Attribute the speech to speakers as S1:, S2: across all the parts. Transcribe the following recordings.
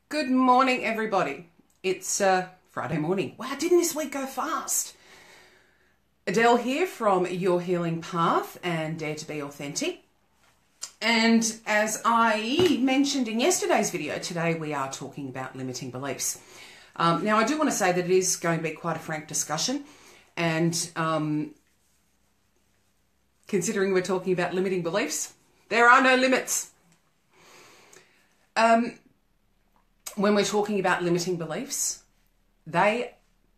S1: Good morning, everybody. It's Friday morning. Wow, didn't this week go fast? Adele here from Your Healing Path and Dare to Be Authentic. And as I mentioned in yesterday's video, today we are talking about limiting beliefs. Now, I do want to say that it is going to be quite a frank discussion. And considering we're talking about limiting beliefs, there are no limits. When we're talking about limiting beliefs, they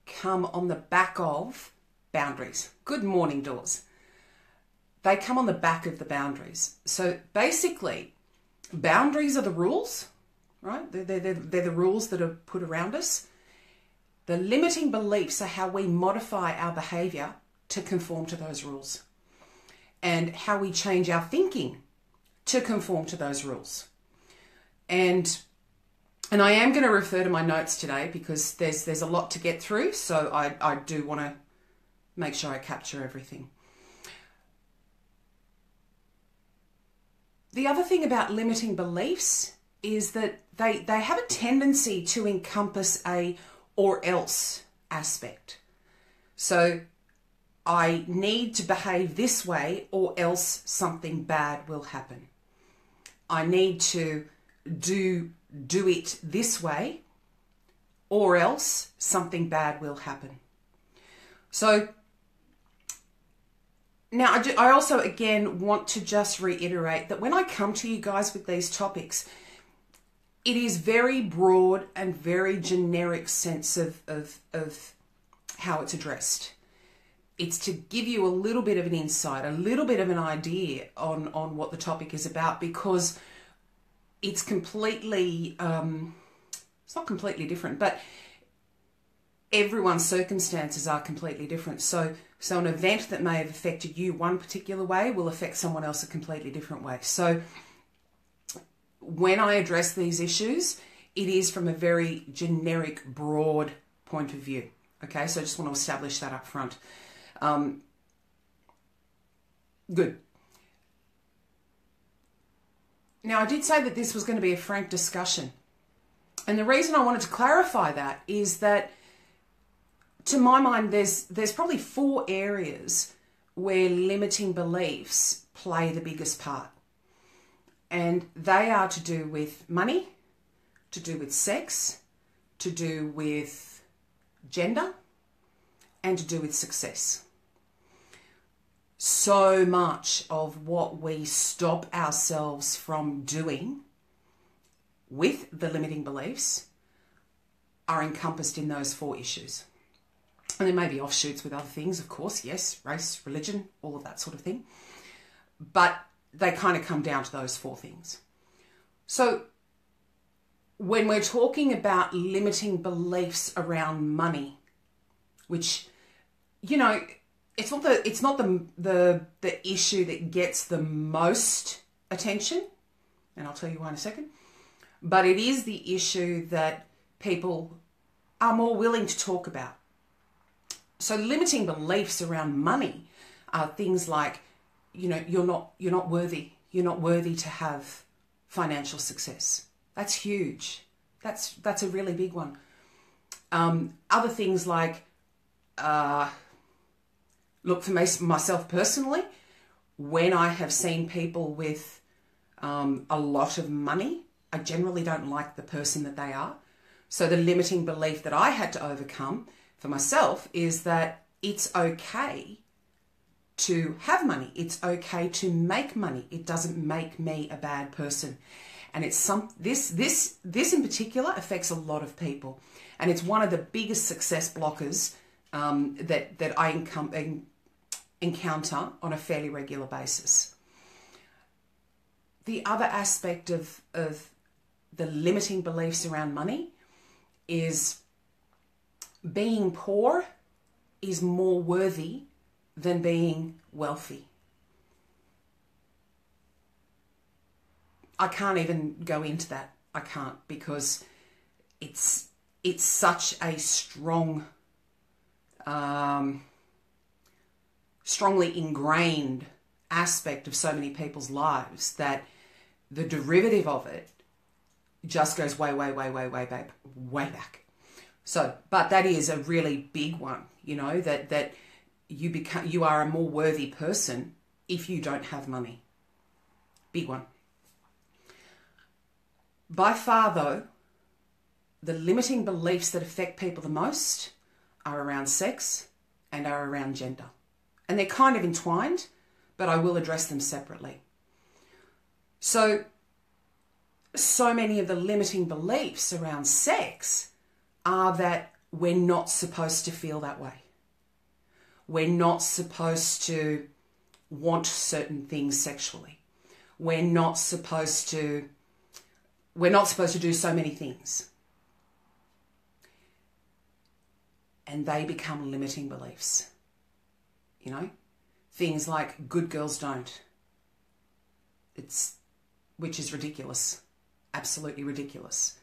S1: come on the back of boundaries. Good morning, doors. They come on the back of the boundaries. So basically, boundaries are the rules, right? They're the rules that are put around us. The limiting beliefs are how we modify our behavior to conform to those rules, and how we change our thinking to conform to those rules. And I am going to refer to my notes today because there's a lot to get through, so I do want to make sure I capture everything. The other thing about limiting beliefs is that they have a tendency to encompass a or else aspect. So I need to behave this way or else something bad will happen. I need to do it this way or else something bad will happen. So now I also again want to just reiterate that when I come to you guys with these topics, it is very broad and very generic sense of how it's addressed. It's to give you a little bit of an insight, a little bit of an idea on what the topic is about, because it's completely, it's not completely different, but everyone's circumstances are completely different. So an event that may have affected you one particular way will affect someone else a completely different way. So when I address these issues, it is from a very generic, broad point of view. Okay, so I just want to establish that up front. Good. Now, I did say that this was going to be a frank discussion. And the reason I wanted to clarify that is that, to my mind, there's probably 4 areas where limiting beliefs play the biggest part. And they are to do with money, to do with sex, to do with gender, and to do with success. So much of what we stop ourselves from doing with the limiting beliefs are encompassed in those 4 issues. And there may be offshoots with other things, of course, yes, race, religion, all of that sort of thing. But they kind of come down to those 4 things. So when we're talking about limiting beliefs around money, which, you know, it's not the issue that gets the most attention, and I'll tell you why in a second, but it is the issue that people are more willing to talk about. So limiting beliefs around money are things like, you know, you're not worthy to have financial success. That's huge. That's a really big one. Other things like, look, for myself personally, when I have seen people with a lot of money, I generally don't like the person that they are. So the limiting belief that I had to overcome for myself is that it's okay to have money. It's okay to make money. It doesn't make me a bad person. And it's this in particular affects a lot of people. And it's one of the biggest success blockers that I encounter on a fairly regular basis. The other aspect of the limiting beliefs around money is being poor is more worthy than being wealthy. I can't even go into that. I can't, because it's such a strongly ingrained aspect of so many people's lives that the derivative of it just goes way back. So, but that is a really big one, you know, that you are a more worthy person if you don't have money. Big one. By far, though, the limiting beliefs that affect people the most are around sex and are around gender. And they're kind of entwined, but I will address them separately. So many of the limiting beliefs around sex are that we're not supposed to feel that way. We're not supposed to want certain things sexually. We're not supposed to do so many things. And they become limiting beliefs. You know, things like good girls don't. Which is ridiculous. Absolutely ridiculous.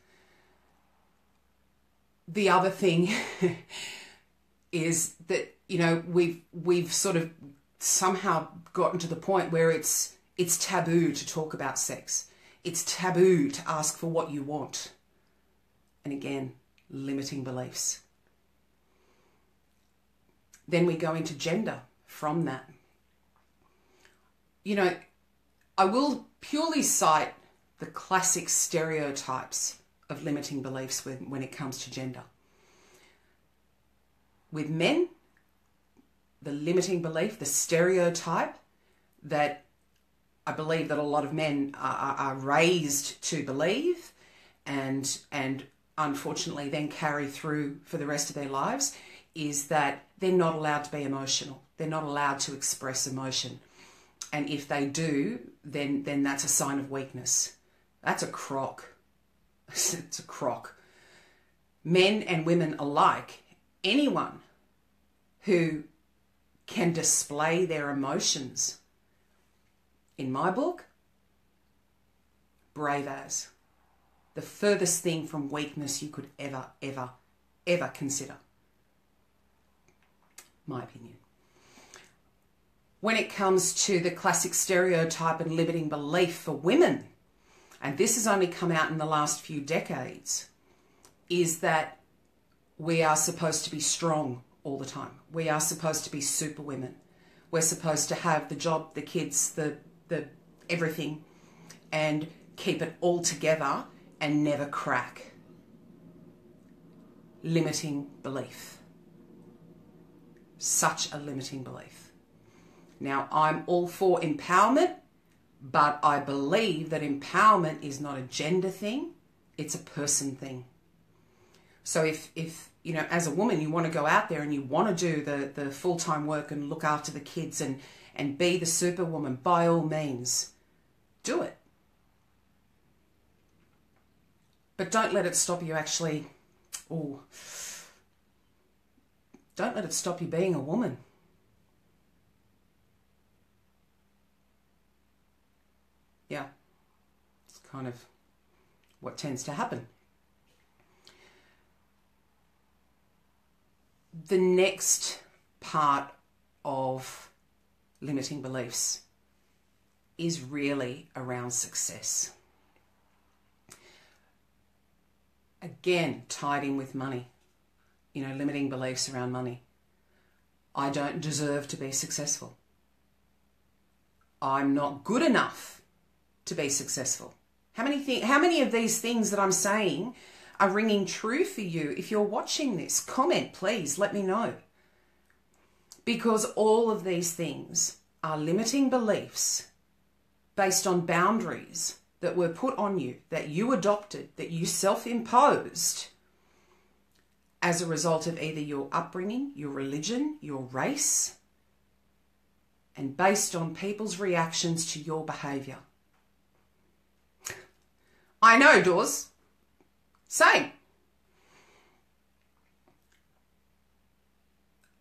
S1: The other thing is that, you know, we've sort of somehow gotten to the point where it's taboo to talk about sex. It's taboo to ask for what you want. And again, limiting beliefs. Then we go into gender from that. You know, I will purely cite the classic stereotypes of limiting beliefs when it comes to gender. With men, the limiting belief, the stereotype that I believe that a lot of men are raised to believe and unfortunately then carry through for the rest of their lives is that they're not allowed to be emotional. They're not allowed to express emotion. And if they do, then that's a sign of weakness. That's a crock. It's a crock. Men and women alike, anyone who can display their emotions, in my book, brave as. The furthest thing from weakness you could ever consider. My opinion. When it comes to the classic stereotype and limiting belief for women, and this has only come out in the last few decades, is that we are supposed to be strong all the time. We are supposed to be super women. We're supposed to have the job, the kids, the everything, and keep it all together and never crack. Limiting belief. Such a limiting belief. Now, I'm all for empowerment, but I believe that empowerment is not a gender thing, it's a person thing. So if you know, as a woman, you want to go out there and you want to do the full-time work and look after the kids and be the superwoman, by all means, do it. But don't let it stop you actually, don't let it stop you being a woman. Yeah, it's kind of what tends to happen. The next part of limiting beliefs is really around success. Again, tied in with money. You know, limiting beliefs around money. I don't deserve to be successful. I'm not good enough to be successful. How many of these things that I'm saying are ringing true for you? If you're watching this, comment, please, let me know. Because all of these things are limiting beliefs based on boundaries that were put on you, that you adopted, that you self-imposed as a result of either your upbringing, your religion, your race, and based on people's reactions to your behaviour. I know, Dawes. Same.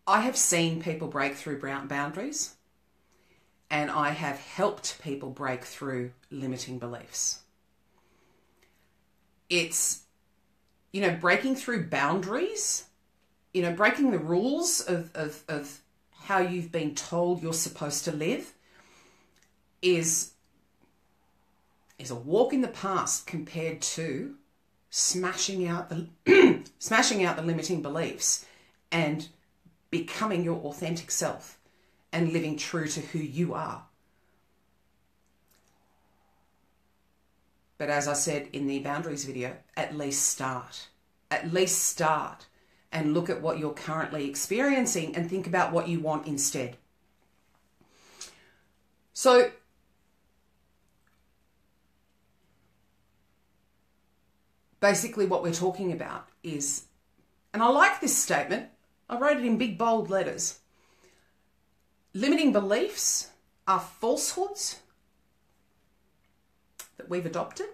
S1: I have seen people break through boundaries, and I have helped people break through limiting beliefs. It's, you know, breaking through boundaries, you know, breaking the rules of how you've been told you're supposed to live is is a walk in the past compared to smashing out the smashing out the limiting beliefs and becoming your authentic self and living true to who you are. But as I said in the boundaries video, at least start. At least start and look at what you're currently experiencing and think about what you want instead. So, basically what we're talking about is, and I like this statement, I wrote it in big bold letters, limiting beliefs are falsehoods that we've adopted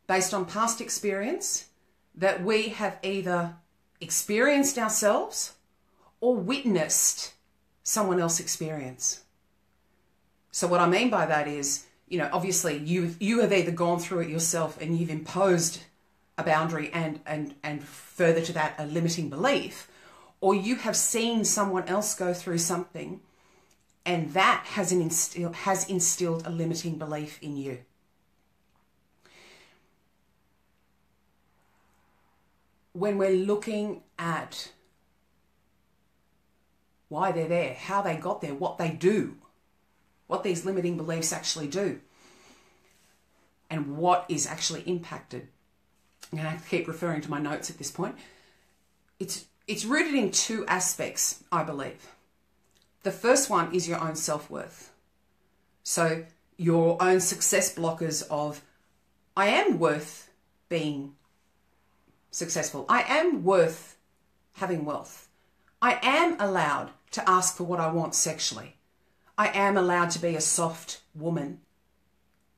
S1: based on past experience that we have either experienced ourselves or witnessed someone else experience. So what I mean by that is, obviously you have either gone through it yourself and you've imposed a boundary and further to that, a limiting belief, or you have seen someone else go through something and that has instilled a limiting belief in you. When we're looking at why they're there, how they got there, what they do, what these limiting beliefs actually do, and what is actually impacted. I'm going to have to keep referring to my notes at this point. It's rooted in two aspects, I believe. The first one is your own self-worth. So your own success blockers of, I am worth being successful. I am worth having wealth. I am allowed to ask for what I want sexually. I am allowed to be a soft woman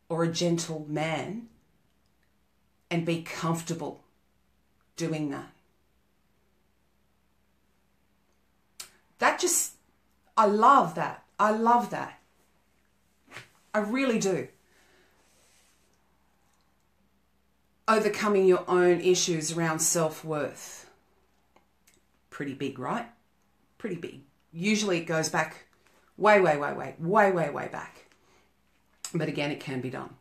S1: or a gentle man and be comfortable doing that. I love that. I love that. I really do. Overcoming your own issues around self-worth. Pretty big, right? Pretty big. Usually it goes back way back. But again, it can be done.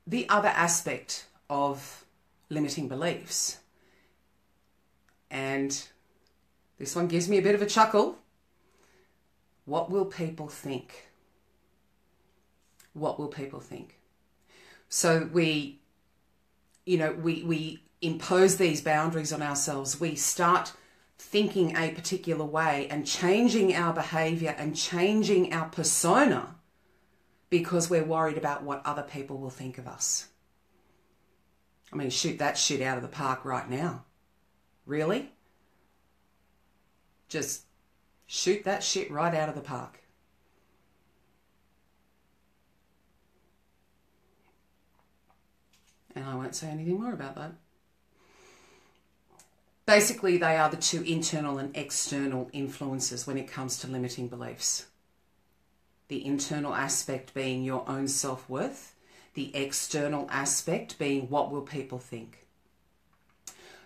S1: The other aspect of limiting beliefs, and this one gives me a bit of a chuckle. What will people think? What will people think? So we impose these boundaries on ourselves. We start thinking a particular way and changing our behavior and changing our persona because we're worried about what other people will think of us. I mean, shoot that shit out of the park right now. Really? Just shoot that shit right out of the park. And I won't say anything more about that. Basically, they are the two internal and external influences when it comes to limiting beliefs. The internal aspect being your own self-worth, the external aspect being what will people think.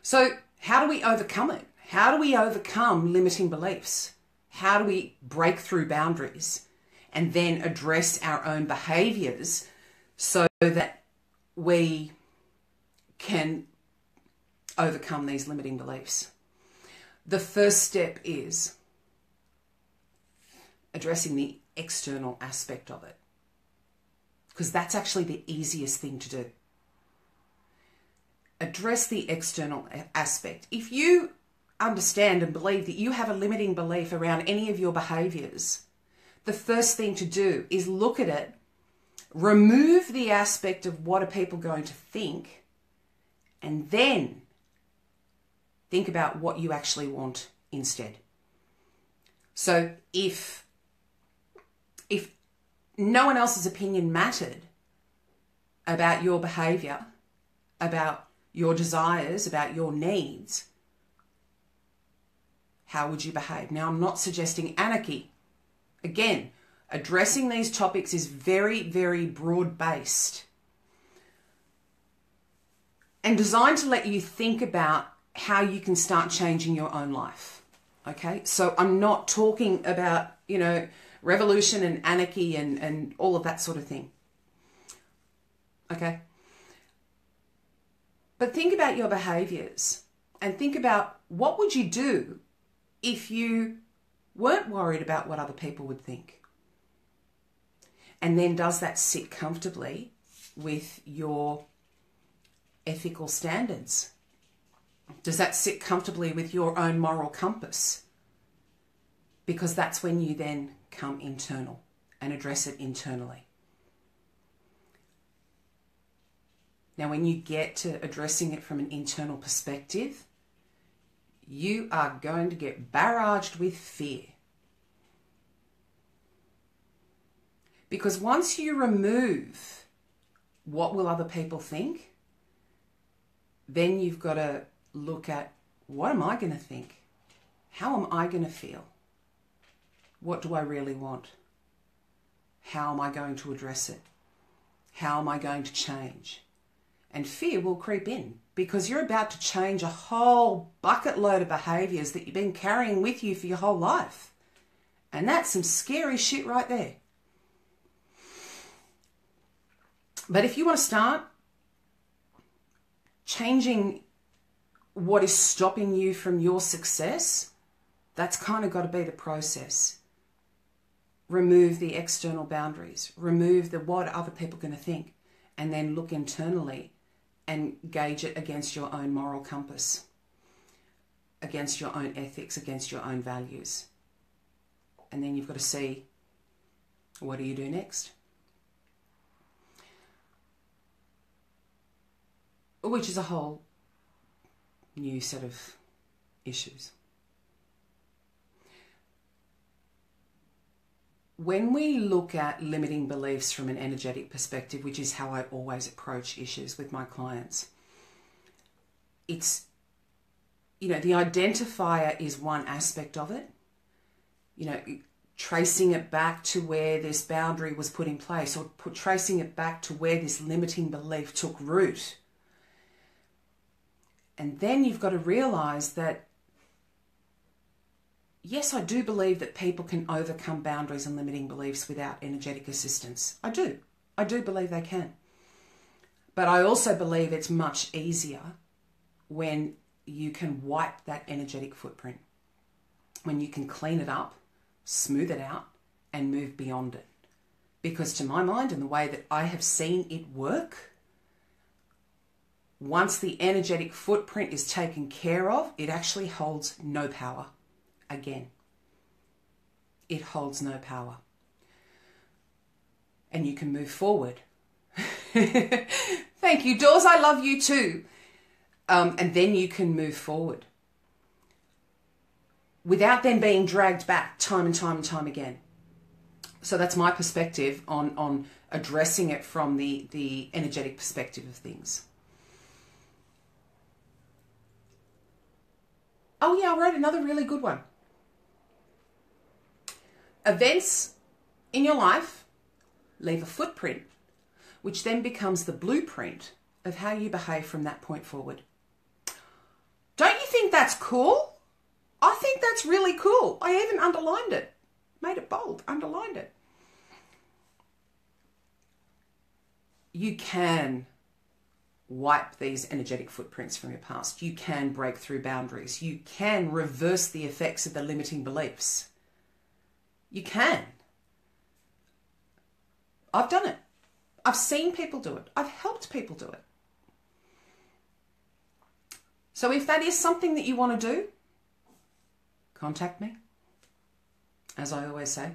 S1: So how do we overcome it? How do we overcome limiting beliefs? How do we break through boundaries and then address our own behaviors so that we can overcome these limiting beliefs? The first step is addressing the external aspect of it, because that's actually the easiest thing to do. Address the external aspect. If you understand and believe that you have a limiting belief around any of your behaviors, the first thing to do is look at it, remove the aspect of what are people going to think, and then think about what you actually want instead. So if no one else's opinion mattered about your behavior, about your desires, about your needs, how would you behave? Now, I'm not suggesting anarchy. Again, addressing these topics is very, very broad-based and designed to let you think about how you can start changing your own life. Okay? So I'm not talking about, revolution and anarchy and all of that sort of thing. Okay? But think about your behaviors and think about what would you do if you weren't worried about what other people would think? And then does that sit comfortably with your ethical standards? Does that sit comfortably with your own moral compass? Because that's when you then come internal and address it internally. Now, when you get to addressing it from an internal perspective, you are going to get barraged with fear. Because once you remove what will other people think, then you've got to look at, what am I going to think? How am I going to feel? What do I really want? How am I going to address it? How am I going to change? And fear will creep in because you're about to change a whole bucket load of behaviours that you've been carrying with you for your whole life. And that's some scary shit right there. But if you want to start changing what is stopping you from your success, that's kind of got to be the process. Remove the external boundaries. Remove the what are other people going to think. And then look internally and gauge it against your own moral compass, against your own ethics, against your own values. And then you've got to see, what do you do next? Which is a whole new set of issues. When we look at limiting beliefs from an energetic perspective, which is how I always approach issues with my clients, it's, the identifier is one aspect of it. Tracing it back to where this boundary was put in place, or tracing it back to where this limiting belief took root. And then you've got to realize that, yes, I do believe that people can overcome boundaries and limiting beliefs without energetic assistance. I do. I do believe they can. But I also believe it's much easier when you can wipe that energetic footprint, when you can clean it up, smooth it out, and move beyond it. Because to my mind, and the way that I have seen it work, once the energetic footprint is taken care of, it actually holds no power. Again, it holds no power. And you can move forward. Thank you, Dawes. I love you too. And then you can move forward without then being dragged back time and time and time again. So that's my perspective on addressing it from the energetic perspective of things. Oh yeah, I wrote another really good one. Events in your life leave a footprint, which then becomes the blueprint of how you behave from that point forward. Don't you think that's cool? I think that's really cool. I even underlined it, made it bold, underlined it. You can wipe these energetic footprints from your past. You can break through boundaries. You can reverse the effects of the limiting beliefs. You can. I've done it. I've seen people do it. I've helped people do it. So if that is something that you want to do, contact me, as I always say,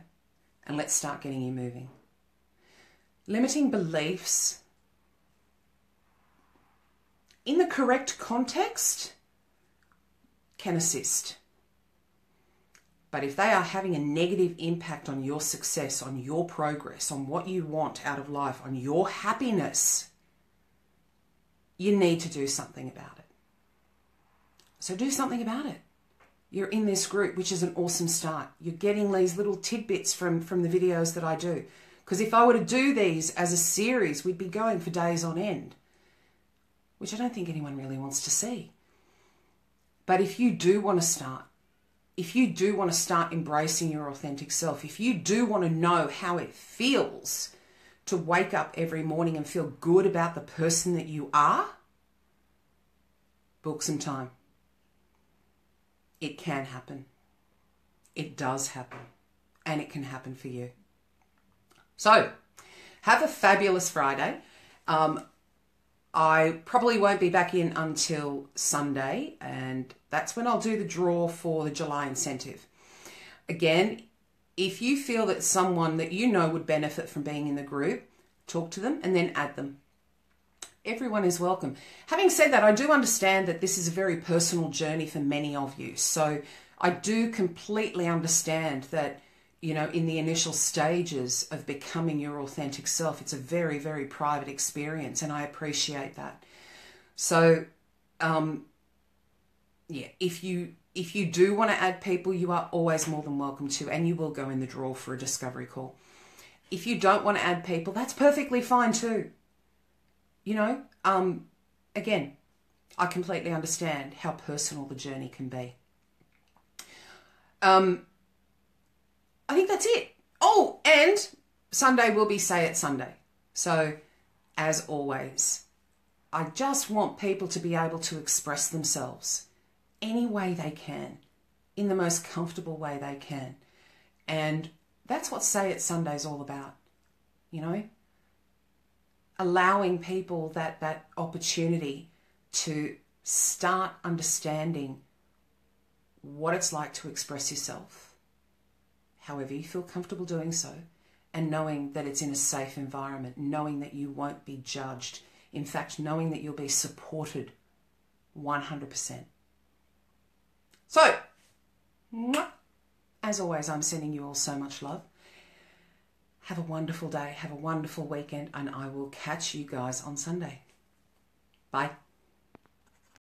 S1: and let's start getting you moving. Limiting beliefs, in the correct context, can assist. But if they are having a negative impact on your success, on your progress, on what you want out of life, on your happiness, you need to do something about it. So do something about it. You're in this group, which is an awesome start. You're getting these little tidbits from the videos that I do. Because if I were to do these as a series, we'd be going for days on end, which I don't think anyone really wants to see. But if you do want to start, if you do want to start embracing your authentic self, if you do want to know how it feels to wake up every morning and feel good about the person that you are, book some time. It can happen. It does happen. And it can happen for you. So, have a fabulous Friday. I probably won't be back in until Sunday, and that's when I'll do the draw for the July incentive. Again, if you feel that someone that you know would benefit from being in the group, talk to them and then add them. Everyone is welcome. Having said that, I do understand that this is a very personal journey for many of you. So I do completely understand that, you know, in the initial stages of becoming your authentic self, it's a very, very private experience, and I appreciate that. So, yeah, if you do want to add people, you are always more than welcome to, and you will go in the draw for a discovery call. If you don't want to add people, that's perfectly fine too. You know, again, I completely understand how personal the journey can be. I think that's it. Oh, and Sunday will be Say It Sunday. So, as always, I just want people to be able to express themselves any way they can, in the most comfortable way they can. And that's what Say It Sunday is all about, you know? Allowing people that opportunity to start understanding what it's like to express yourself, however you feel comfortable doing so, and knowing that it's in a safe environment, knowing that you won't be judged. In fact, knowing that you'll be supported 100%. So, as always, I'm sending you all so much love. Have a wonderful day, have a wonderful weekend, and I will catch you guys on Sunday. Bye.